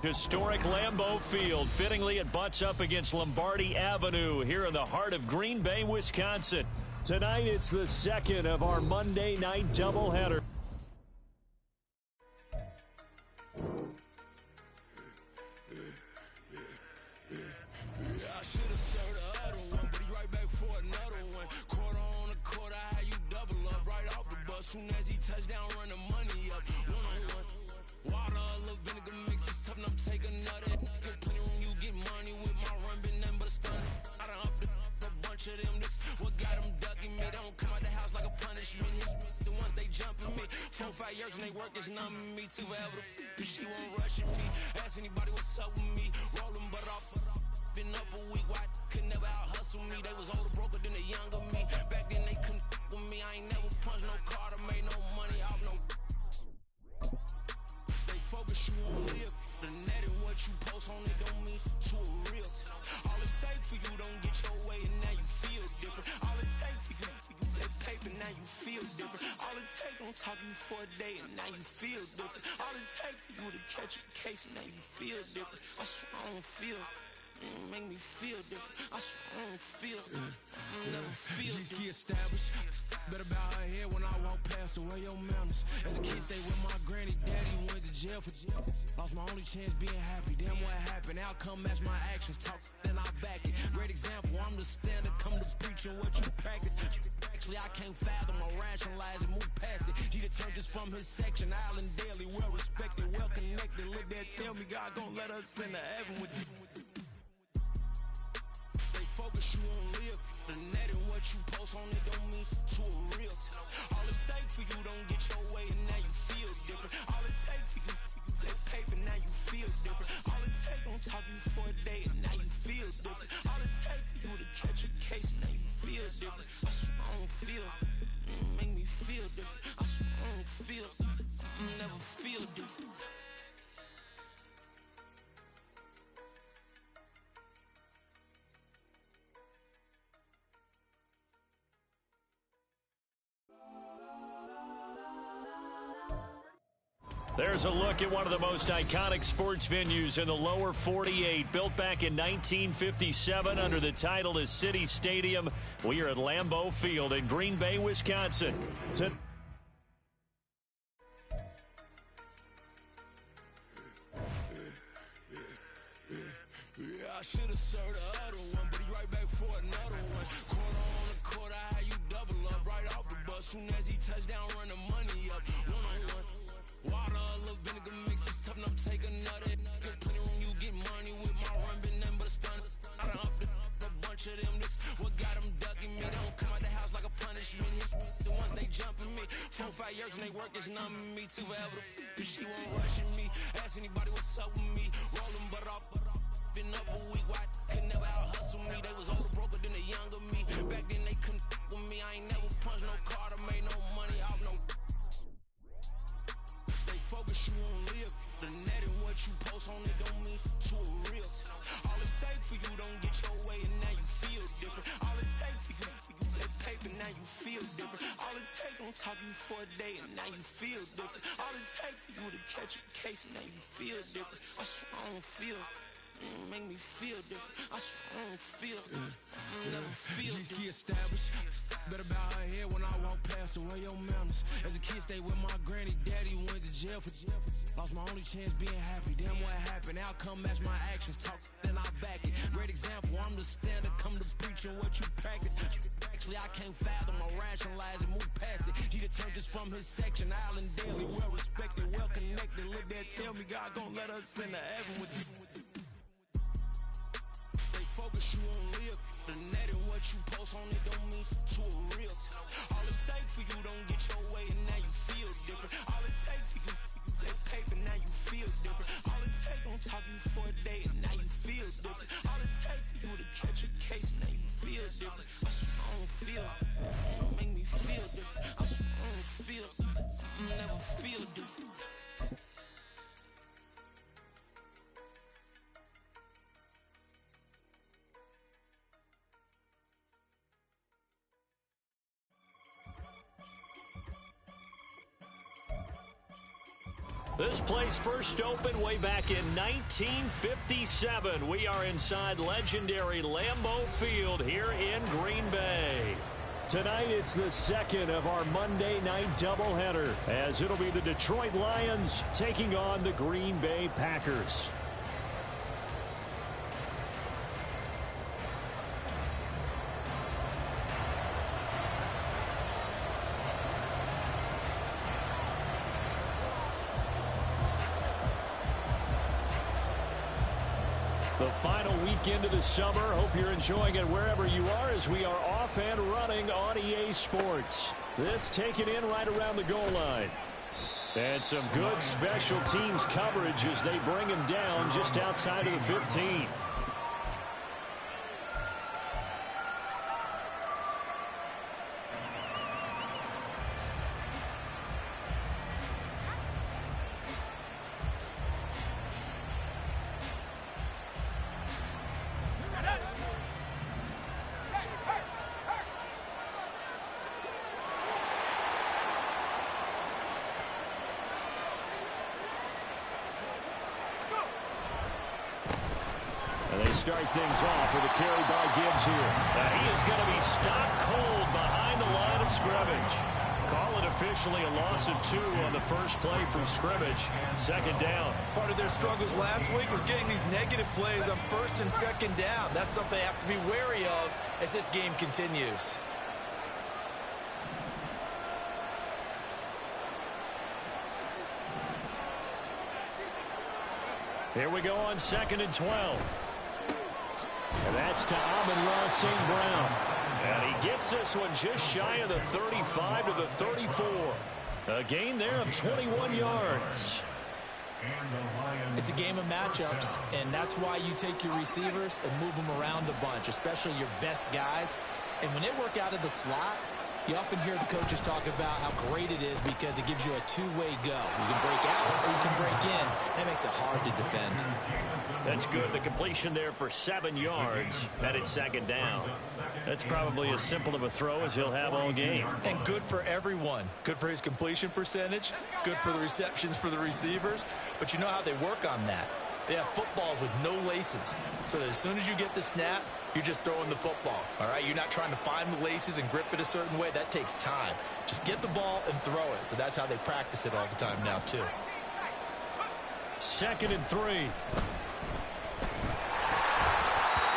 Historic Lambeau Field. Fittingly, it butts up against Lombardi Avenue here in the heart of Green Bay, Wisconsin. Tonight, it's the second of our Monday night doubleheader. Soon as he touch down, run the money up. One-on-one. Water, a little vinegar mix. It's tough, and I'm taking another. Still plenty room, you get money with my run, been nothing but a stun. I done upped a bunch of them. This what got them ducking me. They don't come out the house like a punishment. The ones they jumping me. 4 or 5 years and they work is numbing me. Too forever, the she won't rushing me. Ask anybody what's up with me. Rolling but off. Been up a week, why could never out hustle me? They was older, broker than the younger me. Back then they couldn't with me. I ain't never punched no card or made no money off no. They focus you on live. The net and what you post on it don't mean to a real. All it take for you don't get your way and now you feel different. All it take for you that paper now you feel different. All it take don't talk you for a day and now you feel different. All it take for you to catch a case and now you feel different. I swear I don't feel. Make me feel different. I swear I don't feel. Never feel different. Established. Better bow her head when I walk past her. Where your manners? As a kid, stay with my granny. Daddy went to jail for jail. Lost my only chance being happy. Damn, what happened? Outcome match my actions. Talk, then I back it. Great example. I'm the standard. Come to preaching what you practice. Actually, I can't fathom or rationalize and move past it. He turned this from his section. Island Daily, well respected, well connected. Look there, tell me God gon' let us into heaven with this. Focus you on live. The net and what you post on it don't mean to a real. All it take for you don't get your way and now you feel different. All it take for you that paper now you feel different. All it take don't talk you for a day and now you feel different. All it take for you to catch a case and now you feel different. I swear I don't feel. Make me feel different. I swear I don't feel. Never feel different. There's a look at one of the most iconic sports venues in the lower 48. Built back in 1957 under the title of City Stadium. We are at Lambeau Field in Green Bay, Wisconsin. I should have served the other one, but he right back for another one. Quarter on the quarter, how you double up right off the bus. Soon as he touch down, run the money up. One-on-one. Water, a little vinegar mix. It's tough, and I'm taking another. Still plenty room, you get money with my run, been nothing but a stun. I done upped a bunch of them. This what got them ducking me. They don't come out the house like a punishment. The ones they jumping me. 4 or 5 years and they work is numbing me. Too forever, the she won't rushing me. Ask anybody what's up with me. Rolling but off. Been up a week, why could never out hustle me? They was older, broker than the younger me. Back then they couldn't with me. I ain't never punched no card or made no money off no. They focus you on live. The net and what you post on it don't mean to a real. All it take for you don't get your way and now you feel different. All it take for you that paper now you feel different. All it take don't talk you for a day and now you feel different. All it take for you to catch a case and now you feel different. I swear I don't feel. Make me feel different. I swear I don't feel. Never feel different. Established. Better bow her head when I walk past her. Where your manners? As a kid, stay with my granny. Daddy went to jail for jail. Lost my only chance being happy. Damn, what happened? Outcome match my actions. Talk, then I back it. Great example. I'm the standard. Come to preaching what you practice. Actually, I can't fathom or rationalize and move past it. He turned this from his section. Island Daily, well respected, well connected. Look there, tell me God gon' let us into heaven with this. Focus you on live. The net and what you post on it don't mean to a real. All it take for you don't get your way and now you feel different. All it take for you that paper now you feel different. All it take don't talk you for a day and now you feel different. All it take for you to catch a case and now you feel different. I swear I don't feel. Make me feel different. I swear I don't feel. Never feel different. This place first opened way back in 1957. We are inside legendary Lambeau Field here in Green Bay. Tonight, it's the second of our Monday night doubleheader, as it'll be the Detroit Lions taking on the Green Bay Packers. The final weekend of the summer. Hope you're enjoying it wherever you are as we are off and running on EA Sports. This taken in right around the goal line. And some good special teams coverage as they bring him down just outside of the 15. They start things off with a carry by Gibbs here. He is going to be stopped cold behind the line of scrimmage. Call it officially a loss of 2 on the first play from scrimmage. Second down. Part of their struggles last week was getting these negative plays on first and second down. That's something they have to be wary of as this game continues. Here we go on 2nd and 12. And that's to Amon-Ra St. Brown. And he gets this one just shy of the 35 to the 34. A gain there of 21 yards. It's a game of matchups, and that's why you take your receivers and move them around a bunch, especially your best guys. And when they work out of the slot, you often hear the coaches talk about how great it is because it gives you a two-way go. You can break out or you can break in. That makes it hard to defend. That's good. The completion there for 7 yards. And it's second down. That's probably as simple of a throw as he'll have all game. And good for everyone. Good for his completion percentage. Good for the receptions for the receivers. But you know how they work on that. They have footballs with no laces. So that as soon as you get the snap, you're just throwing the football, all right? You're not trying to find the laces and grip it a certain way. That takes time. Just get the ball and throw it. So that's how they practice it all the time now, too. 2nd and 3.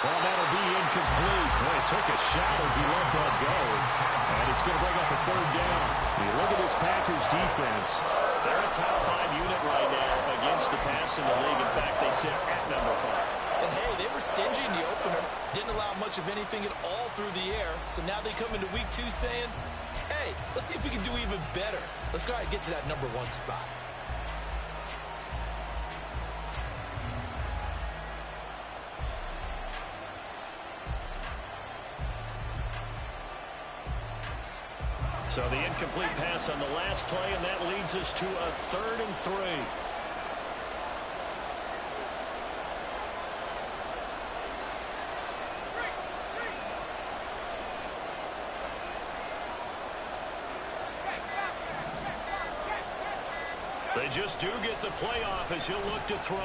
Well, that'll be incomplete. Well, he took a shot as he let that go. And it's going to bring up a 3rd down. You look at this Packers defense. They're a top 5 unit right now against the pass in the league. In fact, they sit at number 5. And, hey, they were stingy in the opener. Didn't allow much of anything at all through the air. So now they come into week 2 saying, hey, let's see if we can do even better. Let's go ahead and get to that number 1 spot. So the incomplete pass on the last play, and that leads us to a 3rd and 3. They just do get the playoff as he'll look to throw.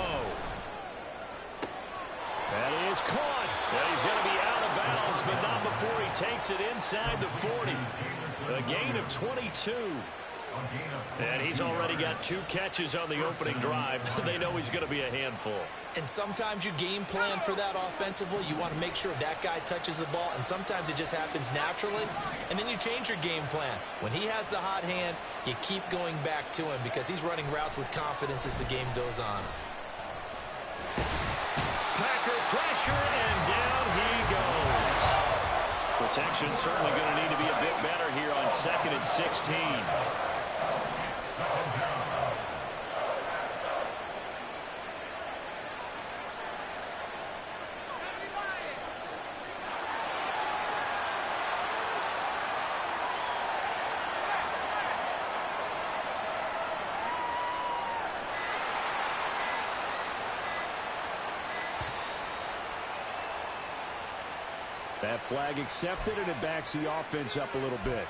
That is caught. And he's going to be out of bounds, but not before he takes it inside the 40. A gain of 22. And he's already got 2 catches on the opening drive. They know he's going to be a handful. And sometimes you game plan for that offensively. You want to make sure that guy touches the ball, and sometimes it just happens naturally. And then you change your game plan. When he has the hot hand, you keep going back to him because he's running routes with confidence as the game goes on. Packer pressure, and down he goes. Protection certainly going to need to be a bit better here on 2nd and 16. That flag accepted, and it backs the offense up a little bit.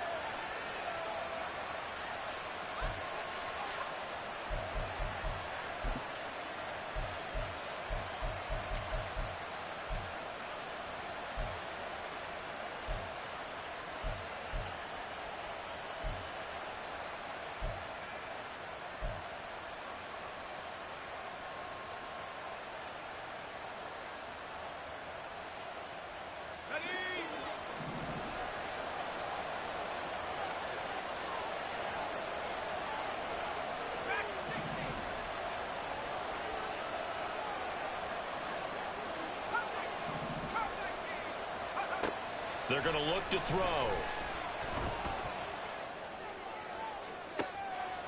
They're going to look to throw.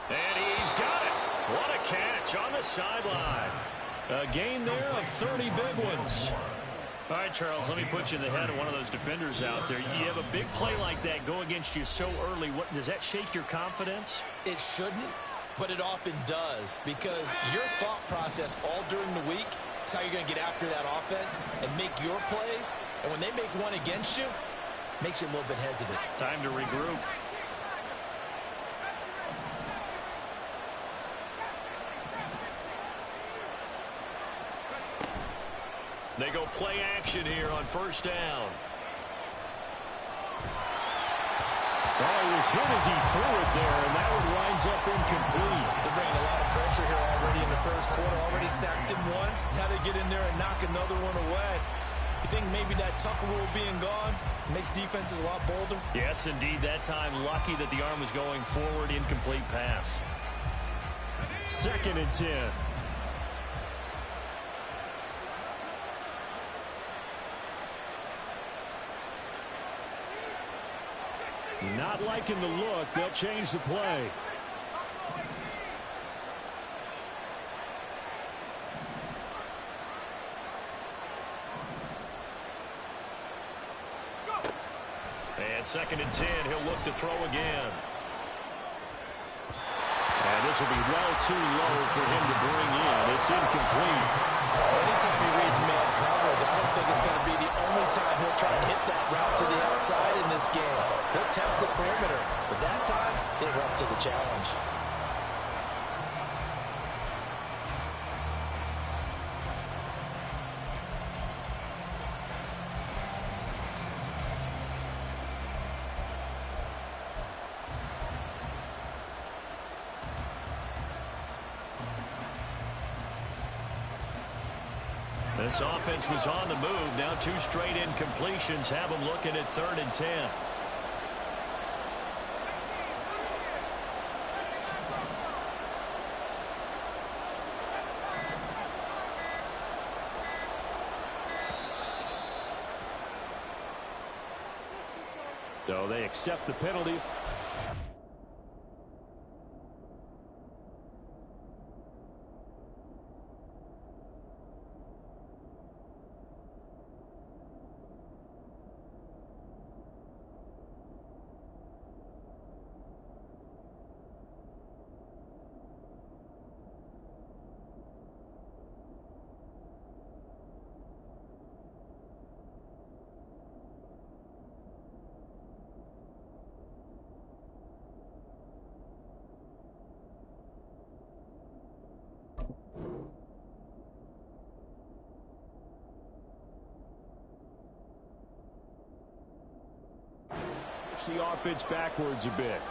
And he's got it. What a catch on the sideline. A gain there of 30 big ones. All right, Charles, let me put you in the head of one of those defenders out there. You have a big play like that go against you so early. Does that shake your confidence? It shouldn't, but it often does, because your thought process all during the week is how you're going to get after that offense and make your plays. And when they make one against you, it makes you a little bit hesitant. Time to regroup. They go play action here on first down. Oh, he was hit as he threw it there, and that one winds up incomplete. They're bringing a lot of pressure here already in the first quarter. Already sacked him once. Now they get in there and knock another one away. You think maybe that Tucker rule being gone makes defenses a lot bolder? Yes, indeed. That time, lucky that the arm was going forward. Incomplete pass. 2nd and 10. Not liking the look. They'll change the play. And 2nd and 10. He'll look to throw again. And this will be well too low for him to bring in. It's incomplete. Anytime he reads man coverage, I don't think it's going to be the only time he'll try and hit that route to the outside in this game. He'll test the perimeter, but that time, they were up to the challenge. This offense was on the move. Now 2 straight incompletions have them looking at 3rd and 10. So they accept the penalty. The offense backwards a bit.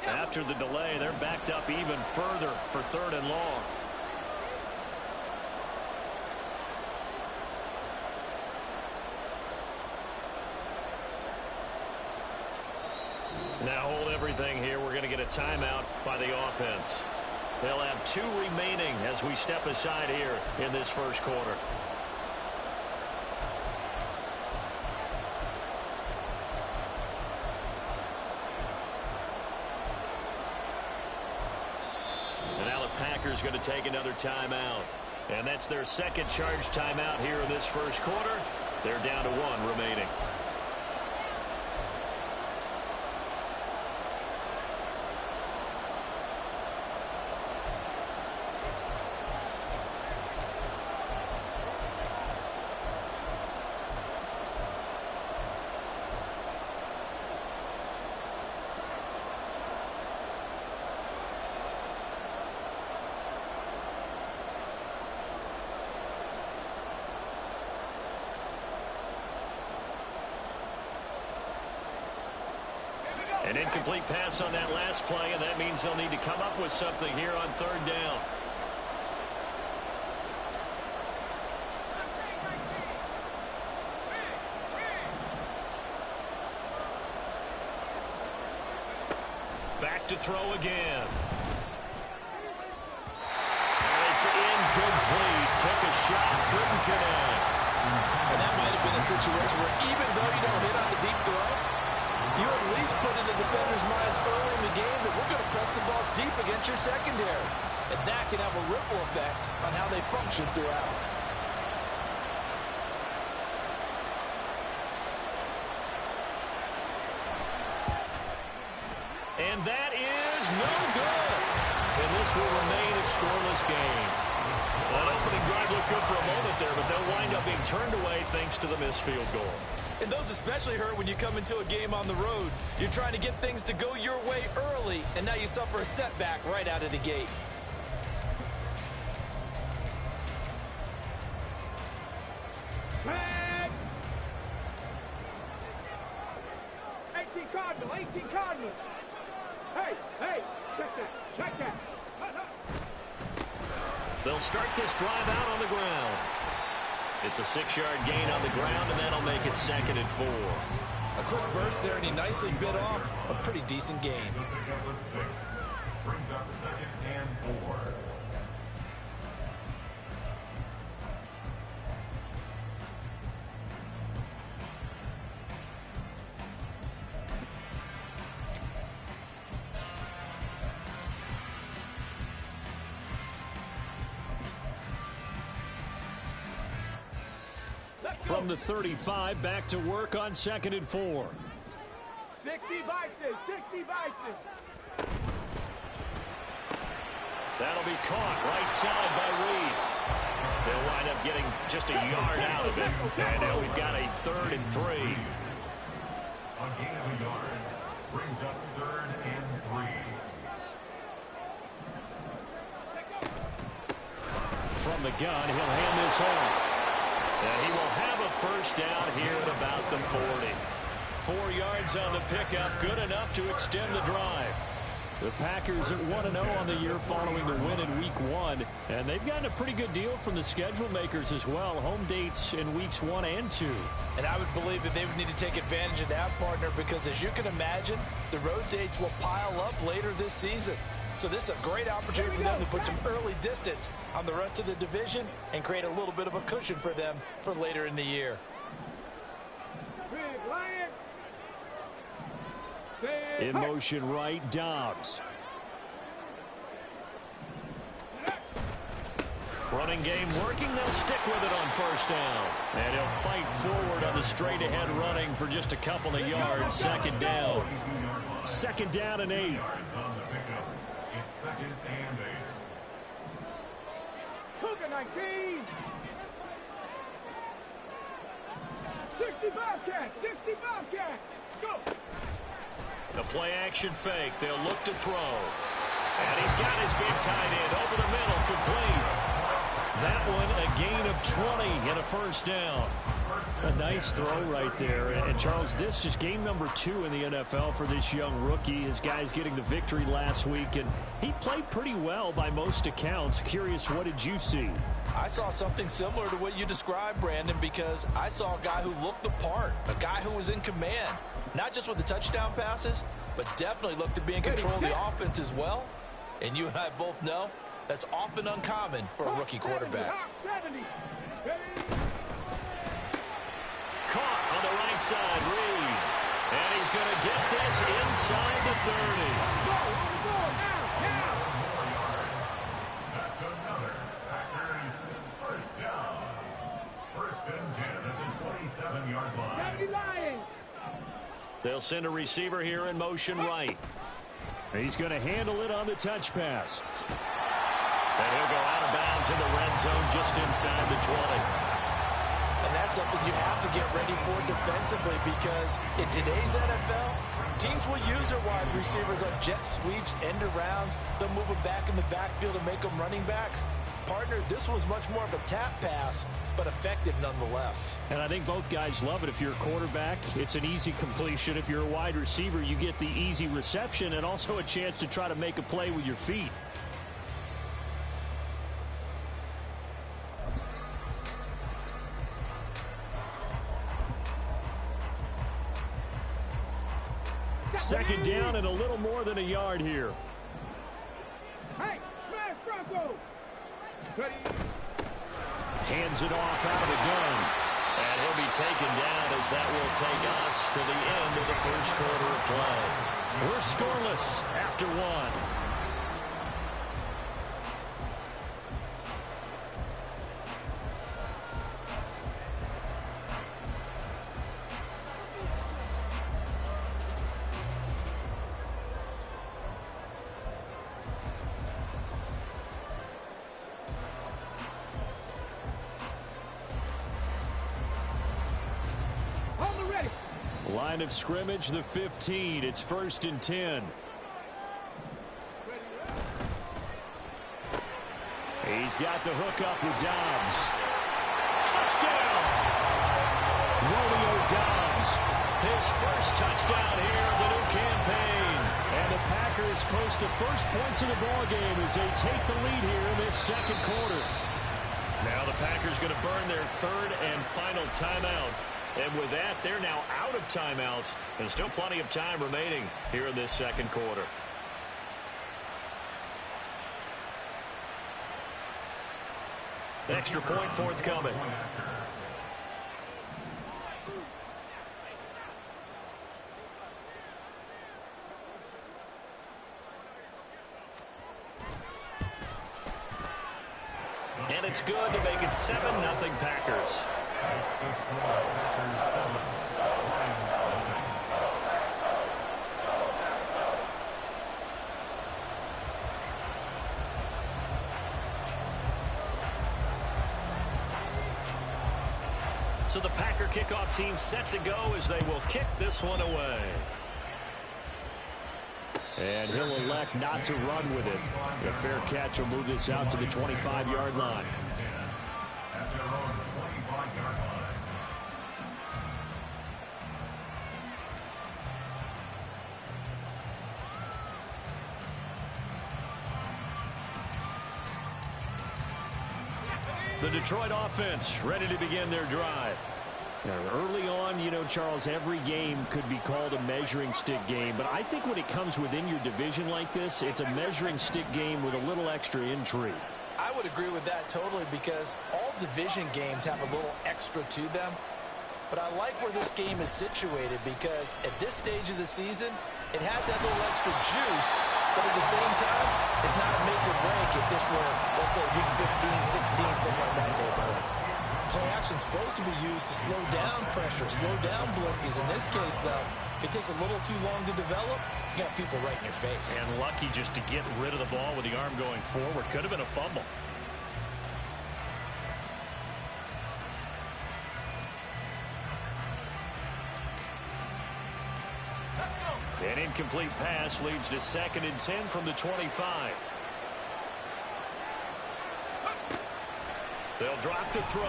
After the delay, they're backed up even further for 3rd and long. Now hold everything here. We're going to get a timeout by the offense. They'll have 2 remaining as we step aside here in this first quarter. And now the Packers going to take another timeout. And that's their 2nd charge timeout here in this first quarter. They're down to 1 remaining. An incomplete pass on that last play, and that means they'll need to come up with something here on 3rd down. look to throw again. And it's incomplete. Took a shot, couldn't connect. And that might have been a situation where even though you don't hit on the deep throw, you at least put in the defender's minds early in the game that we're going to press the ball deep against your secondary. And that can have a ripple effect on how they function throughout. And that is no good. And this will remain a scoreless game. That opening drive looked good for a moment there, but they'll wind up being turned away thanks to the missed field goal. And those especially hurt when you come into a game on the road. You're trying to get things to go your way early, and now you suffer a setback right out of the gate. Flag! 18 Cardinal, 18 Cardinal. Hey, check that. They'll start this drive out on the ground. It's a 6-yard gain on the ground, and that'll make it 2nd and 4. A quick burst there, and he nicely bit off a pretty decent gain. Brings up 2nd and 4. From the 35, back to work on 2nd and 4. 60 Vikings. That'll be caught right side by Reed. They'll wind up getting just a yard out of it. And now we've got a 3rd and 3. A gain of a yard brings up 3rd and 3. From the gun, he'll hand this off. And he will have a first down here at about the 40. 4 yards on the pickup, good enough to extend the drive. The Packers at 1-0 on the year following the win in Week 1. And they've gotten a pretty good deal from the schedule makers as well. Home dates in Weeks 1 and 2. And I would believe that they would need to take advantage of that, partner, because as you can imagine, the road dates will pile up later this season. So this is a great opportunity for them to put some early distance on the rest of the division and create a little bit of a cushion for them for later in the year. In motion right, Dobbs. Running game working. They'll stick with it on first down. And he'll fight forward on the straight-ahead running for just a couple of yards. 2nd down. 2nd down and 8. It's 2nd and 8. Cougar 19. 60 Bobcat. Go. The play-action fake. They'll look to throw. And he's got his big tight end over the middle, complete. That one a gain of 20 and a first down. A nice throw right there. And Charles, this is game number 2 in the NFL for this young rookie. His guys getting the victory last week, and he played pretty well by most accounts. Curious, what did you see? I saw something similar to what you described, Brandon, because I saw a guy who looked the part, a guy who was in command, not just with the touchdown passes, but definitely looked to be in control of the offense as well. And you and I both know that's often uncommon for a rookie quarterback. Caught on the right side, Reed. And he's going to get this inside the 30. That's another Packers first down. 1st and 10 at the 27-yard line. They'll send a receiver here in motion right. He's going to handle it on the touch pass. And he'll go out of bounds in the red zone just inside the 20. And that's something you have to get ready for defensively, because in today's NFL, teams will use their wide receivers on jet sweeps, end arounds. They'll move them back in the backfield and make them running backs. Partner, this was much more of a tap pass, but effective nonetheless. And I think both guys love it. If you're a quarterback, it's an easy completion. If you're a wide receiver, you get the easy reception and also a chance to try to make a play with your feet. Second down and a little more than a yard here. Hey, smash Bronco. Hands it off out of the gun. And he'll be taken down as that will take us to the end of the first quarter of play. We're scoreless after one. Line of scrimmage, the 15. It's 1st and 10. He's got the hook up with Dobbs. Touchdown! Romeo Dobbs. His first touchdown here of the new campaign. And the Packers post the first points of the ballgame as they take the lead here in this second quarter. Now the Packers going to burn their third and final timeout. And with that, they're now out of timeouts. And still plenty of time remaining here in this second quarter. Extra point forthcoming. And it's good to make it 7-0 Packers. So the Packer kickoff team set to go as they will kick this one away. And he'll elect not to run with it. The fair catch will move this out to the 25-yard line. The Detroit offense ready to begin their drive. Now, early on, you know, Charles, every game could be called a measuring stick game. But I think when it comes within your division like this, it's a measuring stick game with a little extra intrigue. I would agree with that totally because all division games have a little extra to them. But I like where this game is situated because at this stage of the season, it has that little extra juice. But at the same time, it's not a make or break if this were, let's say, week 15, 16, something like that neighborhood. Play action is supposed to be used to slow down pressure, slow down blitzes. In this case, though, if it takes a little too long to develop, you got people right in your face. And lucky just to get rid of the ball with the arm going forward. Could have been a fumble. An incomplete pass leads to 2nd and 10 from the 25. They'll drop to throw.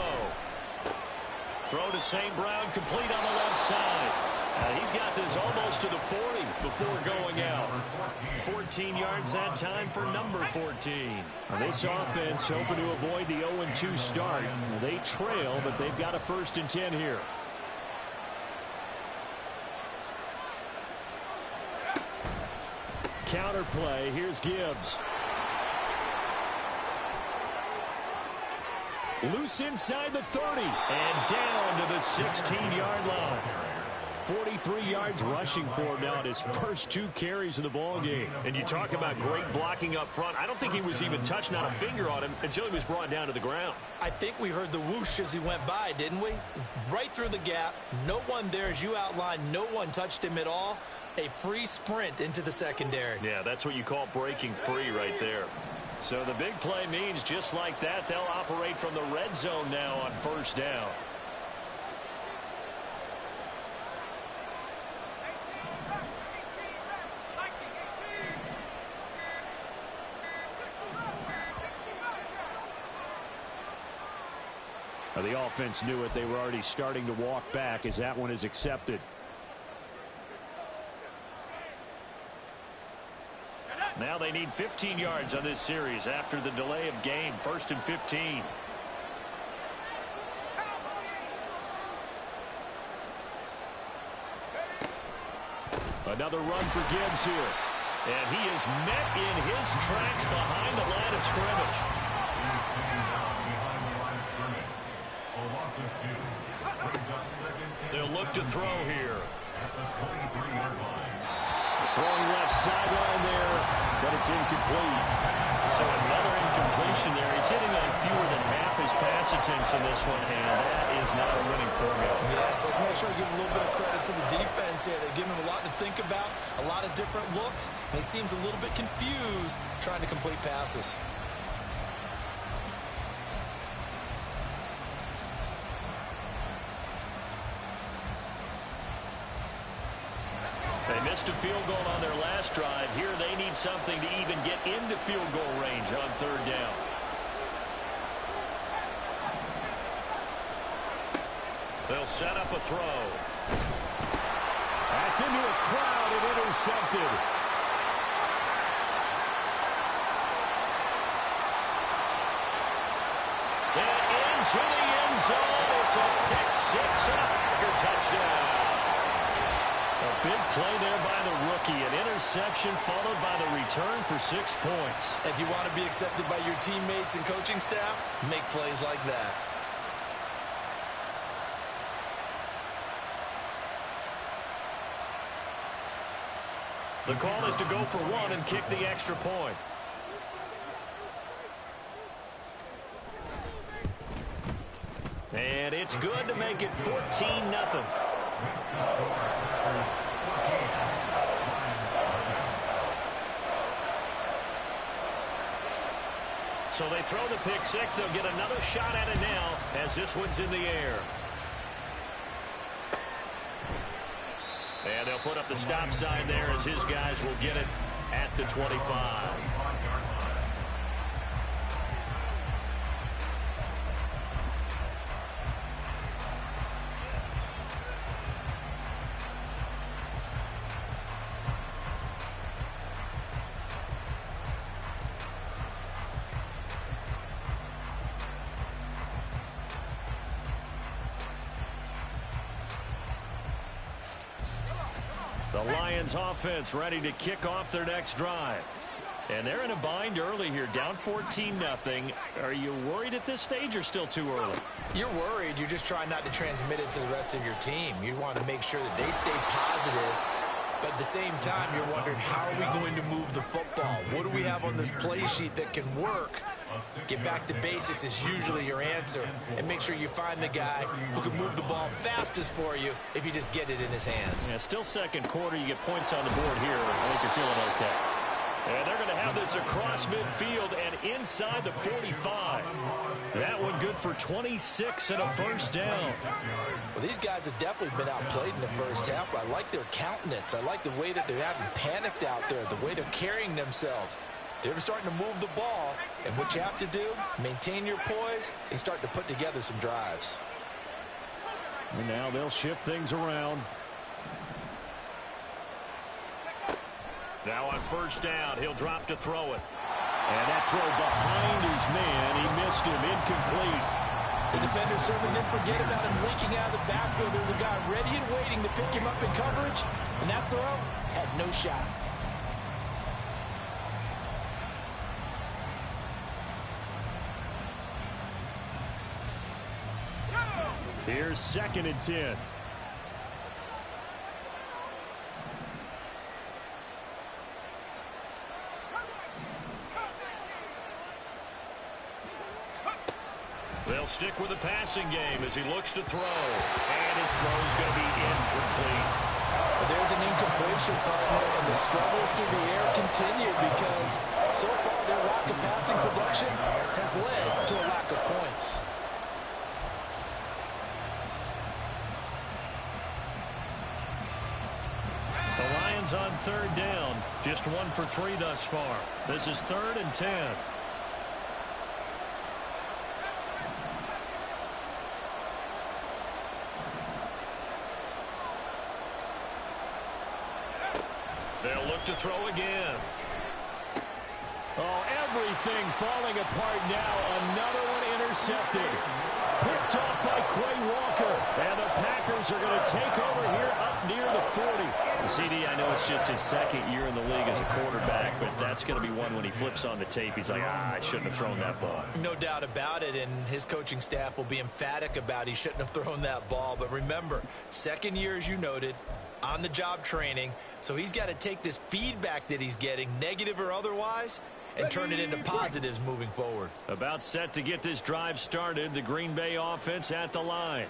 Throw to St. Brown, complete on the left side. He's got this almost to the 40 before going out. 14 yards that time for number 14. Now this offense hoping to avoid the 0-2 start. They trail, but they've got a 1st and 10 here. Counter play. Here's Gibbs. Loose inside the 30. And down to the 16-yard line. 43 yards rushing for him now at his first 2 carries in the ball game. And you talk about great blocking up front. I don't think he was even touched, not a finger on him, until he was brought down to the ground. I think we heard the whoosh as he went by, didn't we? Right through the gap. No one there, as you outlined. No one touched him at all. A free sprint into the secondary. Yeah, that's what you call breaking free right there. So the big play means just like that, they'll operate from the red zone now on 1st down. Now the offense knew it. They were already starting to walk back as that one is accepted. Now they need 15 yards on this series after the delay of game. 1st and 15. Another run for Gibbs here. And he is met in his tracks behind the line of scrimmage. He's taken down behind the line of scrimmage. A loss of 2. Brings up second. They'll look to throw here. At the 23-yard line. Throwing left sideline there, but it's incomplete. So another incompletion there. He's hitting on fewer than half his pass attempts in this one, and that is not a winning formula. Yes, let's make sure we give a little bit of credit to the defense here. They've given him a lot to think about, a lot of different looks, and he seems a little bit confused trying to complete passes. They missed a field goal on their last drive. Here they need something to even get into field goal range on third down. They'll set up a throw. That's into a crowd and intercepted. And into the end zone. It's a pick-6 and a Packer touchdown. A big play there by the rookie. An interception followed by the return for 6 points. If you want to be accepted by your teammates and coaching staff, make plays like that. The call is to go for 1 and kick the extra point. And it's good to make it 14-0. So they throw the pick-6. They'll get another shot at it now as this one's in the air. And they'll put up the stop sign there as his guys will get it at the 25. The Lions offense ready to kick off their next drive. And they're in a bind early here, down 14-0. Are you worried at this stage or still too early? You're worried. You're just trying not to transmit it to the rest of your team. You want to make sure that they stay positive. But at the same time, you're wondering, how are we going to move the football? What do we have on this play sheet that can work? Get back to basics is usually your answer. And make sure you find the guy who can move the ball fastest for you if you just get it in his hands. Yeah, still second quarter. You get points on the board here. I think you're feeling okay. And they're going to have this across midfield and inside the 45. That one good for 26 and a first down. Well, these guys have definitely been outplayed in the first half. I like their countenance. I like the way that they haven't panicked out there, the way they're carrying themselves. They're starting to move the ball, and what you have to do, maintain your poise and start to put together some drives. And now they'll shift things around. Now on first down, he'll drop to throw it. And that throw behind his man, he missed him, incomplete. The defender certainly didn't forget about him leaking out of the backfield. There's a guy ready and waiting to pick him up in coverage, and that throw had no shot. Here's 2nd and 10. They'll stick with the passing game as he looks to throw. And his throw's going to be incomplete. There's an incompletion, partner, and the struggles through the air continue because so far their lack of passing production has led to a lack of points. The Lions on third down. Just 1 for 3 thus far. This is 3rd and 10. They'll look to throw again. Oh, everything falling apart now. Another one intercepted. picked off by Quay Walker. And the Packers are going to take over here up near the 40. CD, I know it's just his second year in the league as a quarterback, but that's going to be one when he flips on the tape. He's like, I shouldn't have thrown that ball. No doubt about it, and his coaching staff will be emphatic about he shouldn't have thrown that ball. But remember, second year, as you noted, on-the-job training, so he's got to take this feedback that he's getting, negative or otherwise, and turn it into positives moving forward. About set to get this drive started, the Green Bay offense at the line.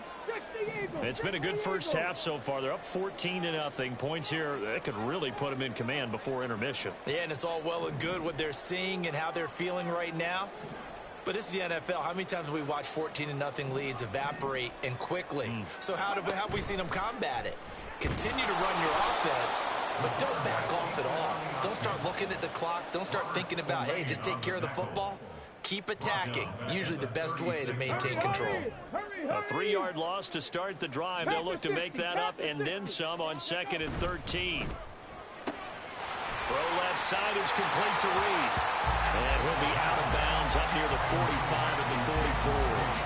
It's been a good first half so far. They're up 14-0. Points here, that could really put them in command before intermission. Yeah, and it's all well and good what they're seeing and how they're feeling right now. But this is the NFL. How many times have we watched 14-0 leads evaporate and quickly? So how have we seen them combat it? Continue to run your offense, but don't back off at all. Don't start looking at the clock. Don't start thinking about, hey, just take care of the football. Keep attacking. Usually the best way to maintain control. A 3-yard loss to start the drive. They'll look to make that up and then some on 2nd and 13. Throw left side is complete to Reed. And he'll be out of bounds up near the 45 at the 44.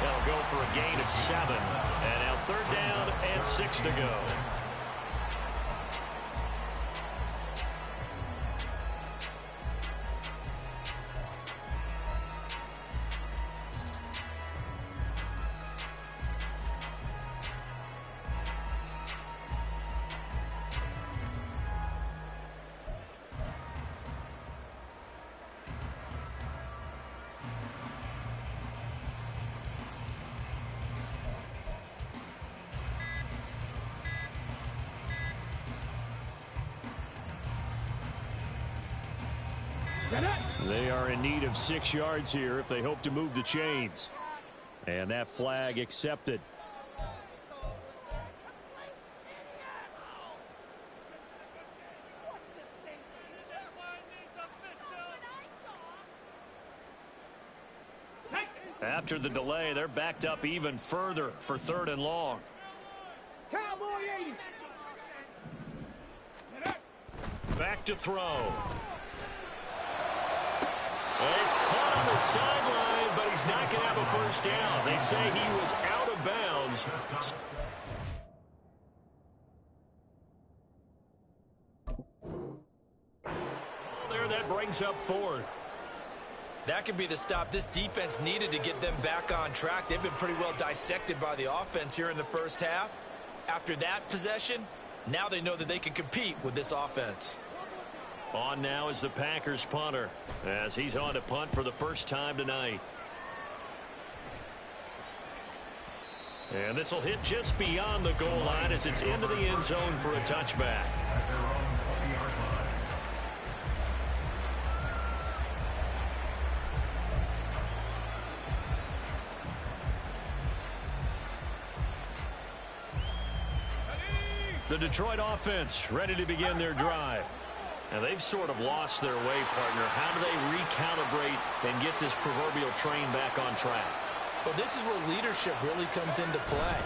They'll go for a gain of 7. And now 3rd down and 6 to go. They are in need of 6 yards here if they hope to move the chains. And that flag accepted. After the delay, they're backed up even further for 3rd and long. Cowboy 80. Back to throw. He's caught on the sideline, but he's not going to have a first down. They say he was out of bounds. There, that brings up 4th. That could be the stop this defense needed to get them back on track. They've been pretty well dissected by the offense here in the first half. After that possession, now they know that they can compete with this offense. On now is the Packers punter as he's on to punt for the first time tonight. And this will hit just beyond the goal line as it's into the end zone for a touchback. The Detroit offense ready to begin their drive. And they've sort of lost their way, partner. How do they recalibrate and get this proverbial train back on track? Well, this is where leadership really comes into play.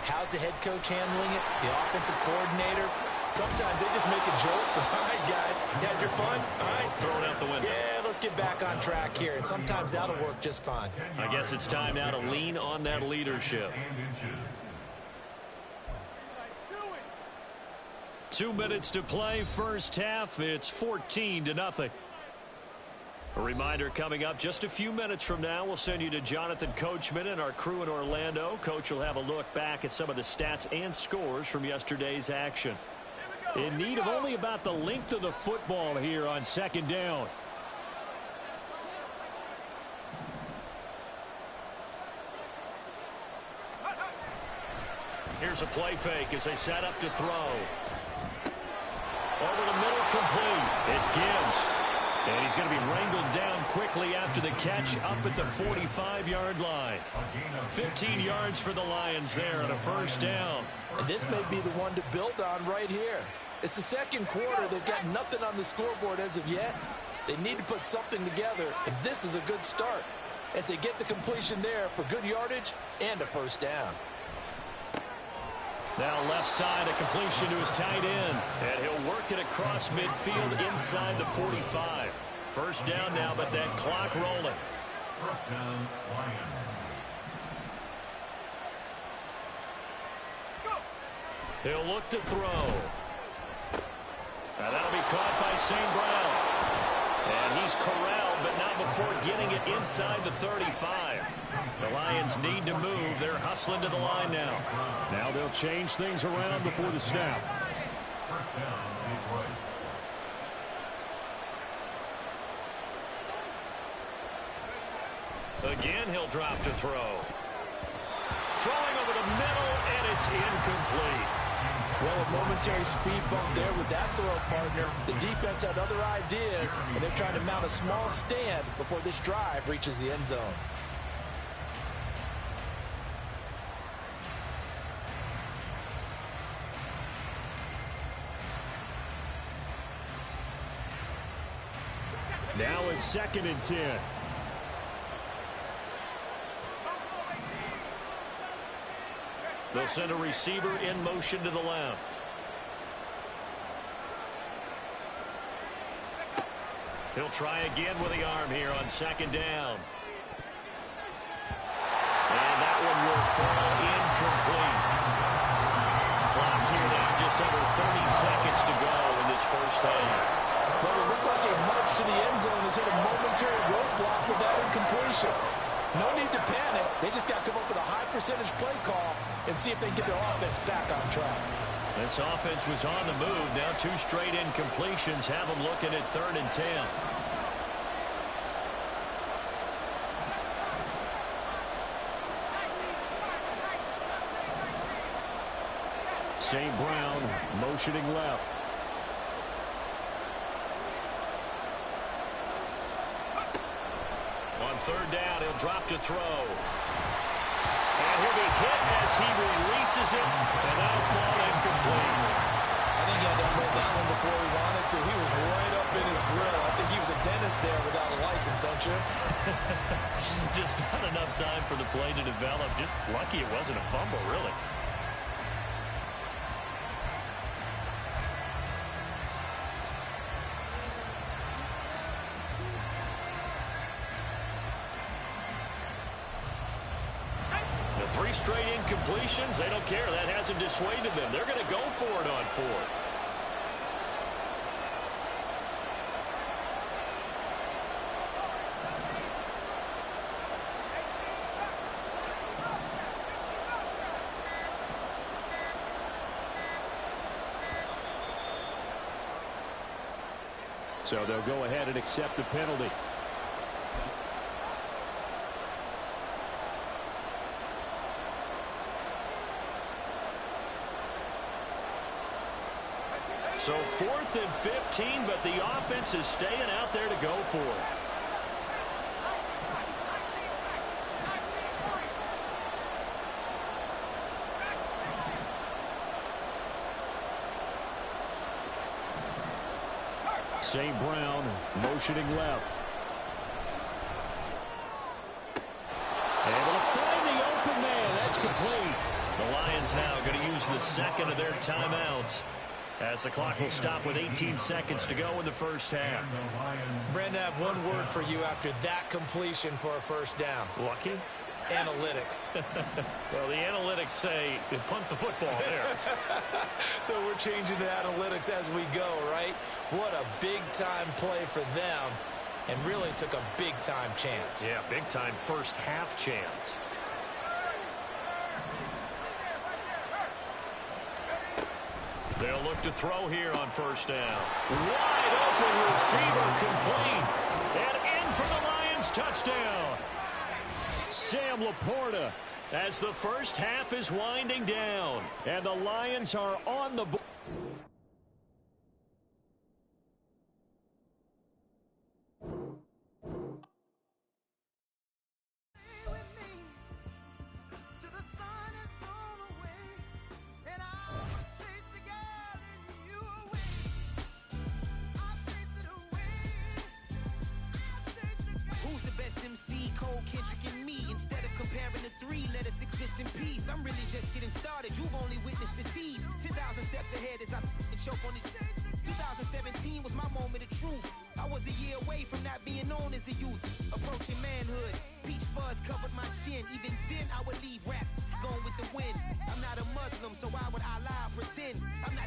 How's the head coach handling it? The offensive coordinator? Sometimes they just make a joke. All right, guys, you had your fun? All right. Throw it out the window. Yeah, let's get back on track here. And sometimes that'll work just fine. I guess it's time now to lean on that leadership. 2 minutes to play, first half. It's 14-0. A reminder coming up just a few minutes from now. We'll send you to Jonathan Coachman and our crew in Orlando. Coach will have a look back at some of the stats and scores from yesterday's action. In need of only about the length of the football here on 2nd down. Here's a play fake as they set up to throw. Over the middle, complete. It's Gibbs. And he's going to be wrangled down quickly after the catch up at the 45-yard line. 15 yards for the Lions there on a first down. And this may be the one to build on right here. It's the second quarter. They've got nothing on the scoreboard as of yet. They need to put something together, and this is a good start as they get the completion there for good yardage and a first down. Now left side, a completion to his tight end. And he'll work it across midfield inside the 45. First down now, but that clock rolling. First down, Lions. He'll look to throw. Now that'll be caught by St. Brown. And he's corralled, but not before getting it inside the 35. The Lions need to move. They're hustling to the line now. Now they'll change things around before the snap. First down, Detroit. Again, he'll drop to throw. Throwing over the middle, and it's incomplete. Well, a momentary speed bump there with that throw, partner. The defense had other ideas, and they're trying to mount a small stand before this drive reaches the end zone. Now is 2nd and 10. They'll send a receiver in motion to the left. He'll try again with the arm here on 2nd down. And that one will fall incomplete. Clock here now, just under 30 seconds to go in this first half. Well, it looked like a march to the end zone has hit a momentary roadblock with that incompletion. No need to panic. They just got to come up with a high percentage play call and see if they can get their offense back on track. This offense was on the move. Now 2 straight incompletions have them looking at 3rd and 10. St. Brown motioning left. On 3rd down, he'll drop to throw. And he'll be hit as he releases it, and that'll fall incomplete. I think he had to unload that one before he wanted to. He was right up in his grill. I think he was a dentist there without a license, don't you? Just not enough time for the play to develop. Just lucky it wasn't a fumble, really. The 3 straight incompletions, they don't care. That hasn't dissuaded them. They're going to go for it on 4th. So they'll go ahead and accept the penalty. So 4th and 15, but the offense is staying out there to go for it. St. Brown motioning left. Able to find the open man. That's complete. The Lions now going to use the 2nd of their timeouts, as the clock will stop with 18 seconds to go in the first half. Brandon, I have one word for you after that completion for a first down. Lucky? Analytics. Well, the analytics say punt the football there. So we're changing to analytics as we go, right? What a big-time play for them, and really took a big-time chance. Yeah, big-time first half chance. They'll look to throw here on 1st down. Wide open receiver complete. And in for the Lions touchdown. Sam Laporta, As the first half is winding down. and the Lions are on the board. Who's the best MC? Cole, Kendrick, and me. Instead of comparing the 3, let us exist in peace. I'm really just getting started. You've only witnessed the tease. 10,000 steps ahead as I choke on it. 2017 was my moment of truth. I was a year away from not being known as a youth. Approaching manhood, peach fuzz covered my chin. Even then I would leave rap, going with the wind. I'm not a Muslim, so why would Allah pretend? I'm not